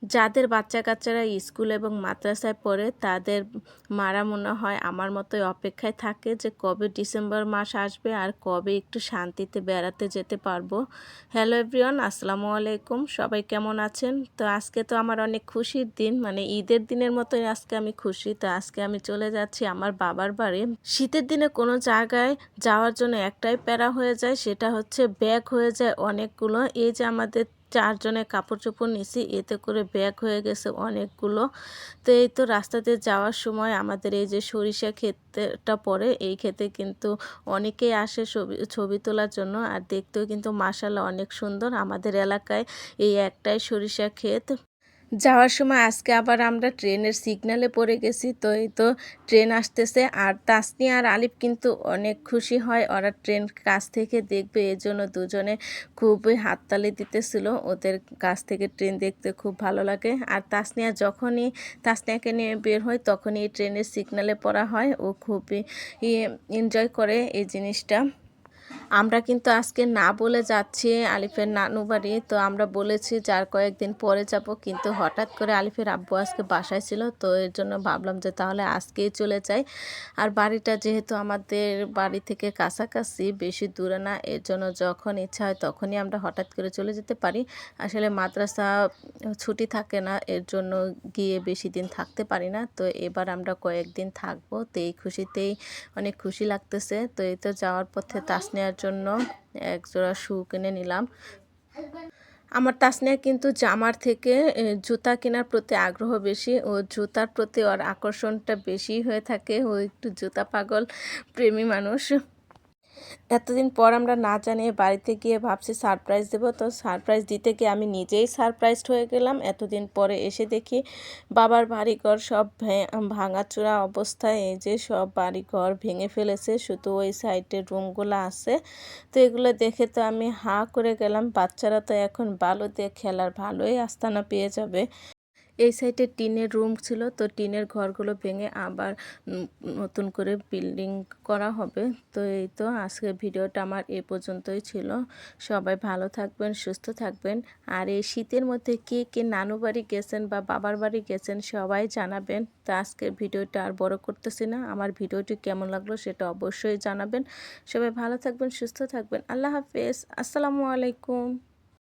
যাদের বাচ্চা-কাচ্চারা স্কুল এবং মাদ্রাসায় পড়ে তাদের মারা মনে হয় আমার মতোই অপেক্ষায় থাকে যে কবে ডিসেম্বর মাস আসবে আর কবে একটু শান্তিতে বেড়াতে যেতে পারবো। হ্যালো এভরিওয়ান, আসসালামু আলাইকুম। সবাই কেমন আছেন? তো আজকে তো আমার অনেক খুশির দিন, মানে ঈদের দিনের মতোই আজকে আমি খুশি। তো আজকে আমি চলে যাচ্ছি আমার বাবার বাড়ি। শীতের দিনে কোনো জায়গায় যাওয়ার জন্য একটাই প্যারা হয়ে যায়, সেটা হচ্ছে ব্যাগ হয়ে যায় অনেকগুলো। এই যে আমাদের ৪ জনের কাপড়-চোপড় নিছি, এতে করে ব্যাগ হয়ে গেছে অনেকগুলো। তো এই তো রাস্তা দিয়ে যাওয়ার সময় আমাদের এই যে সরিষা ক্ষেতটা পড়ে, এই ক্ষেতে কিন্তু অনেকেই আসে ছবি ছবি তোলার জন্য। আর দেখতেও কিন্তু মাশাআল্লাহ অনেক সুন্দর। আমাদের এলাকায় এই একটাই সরিষা ক্ষেত। যাওয়ার সময় আজকে আবার আমরা ট্রেনের সিগন্যালে পড়ে গেছি। তো এই তো ট্রেন আসতেছে, আর তাসনিয়া আর আলিফ কিন্তু অনেক খুশি হয়, ওরা ট্রেন কাছ থেকে দেখবে, এজন্য দুজনে খুবই হাততালি দিতেছিল। ওদের কাছ থেকে ট্রেন দেখতে খুব ভালো লাগে। আর তাসনিয়াকে নিয়ে বের হয় তখনই এই ট্রেনের সিগন্যালে পড়া হয়, ও খুবই এনজয় করে এই জিনিসটা। আমরা কিন্তু আজকে না বলে যাচ্ছি আলিফের নানু বাড়ি। তো আমরা বলেছি যে আর কয়েকদিন পরে যাব, কিন্তু হঠাৎ করে আলিফের আব্বু আজকে বাসায় ছিল, তো এর জন্য ভাবলাম যে তাহলে আজকেই চলে যাই। আর বাড়িটা যেহেতু আমাদের বাড়ি থেকে কাছাকাছি, বেশি দূরে না, এর জন্য যখন ইচ্ছা হয় তখনই আমরা হঠাৎ করে চলে যেতে পারি। আসলে মাদ্রাসা ছুটি থাকে না, এর জন্য গিয়ে বেশি দিন থাকতে পারি না। তো এবার আমরা কয়েকদিন থাকবো, তো এই খুশিতেই অনেক খুশি লাগতেছে। তো এই তো যাওয়ার পথে তাসনিয়ার জন্য এক জোড়া শু কিনে নিলাম। আমার তাসনিয়া কিন্তু জামার থেকে জুতা কেনার প্রতি আগ্রহ বেশি, ও জুতার প্রতি ওর আকর্ষণটা বেশি হয়ে থাকে, ও একটু জুতা পাগল প্রেমী মানুষ। এতদিন পর আমরা না জানিয়ে বাড়িতে গিয়ে ভাবছি সারপ্রাইজ দেবো, তো সারপ্রাইজ দিতে গিয়ে আমি নিজেই সারপ্রাইজড হয়ে গেলাম। এতদিন পরে এসে দেখি বাবার বাড়িঘর সব ভাঙাচোরা অবস্থায়, এই যে সব বাড়িঘর ভেঙে ফেলেছে, শুধু ওই সাইডের রুমগুলো আছে। তো এগুলো দেখে তো আমি হাঁ করে গেলাম। বাচ্চারা তো এখন বালু দিয়ে খেলার ভালোই আস্তানা পেয়ে যাবে। এই সাইডে টিনের রুম ছিল, তো টিনের ঘরগুলো ভেঙে আবার উম নতুন করে বিল্ডিং করা হবে। তো এই তো আজকের ভিডিওটা আমার এ পর্যন্তই ছিল। সবাই ভালো থাকবেন, সুস্থ থাকবেন। আর এই শীতের মধ্যে কে কে নানু বাড়ি গেছেন বা বাবার বাড়ি গেছেন সবাই জানাবেন। তো আজকের ভিডিওটা আর বড় করতেছি না। আমার ভিডিওটি কেমন লাগলো সেটা অবশ্যই জানাবেন। সবাই ভালো থাকবেন, সুস্থ থাকবেন। আল্লাহ হাফেজ, আসসালামু আলাইকুম।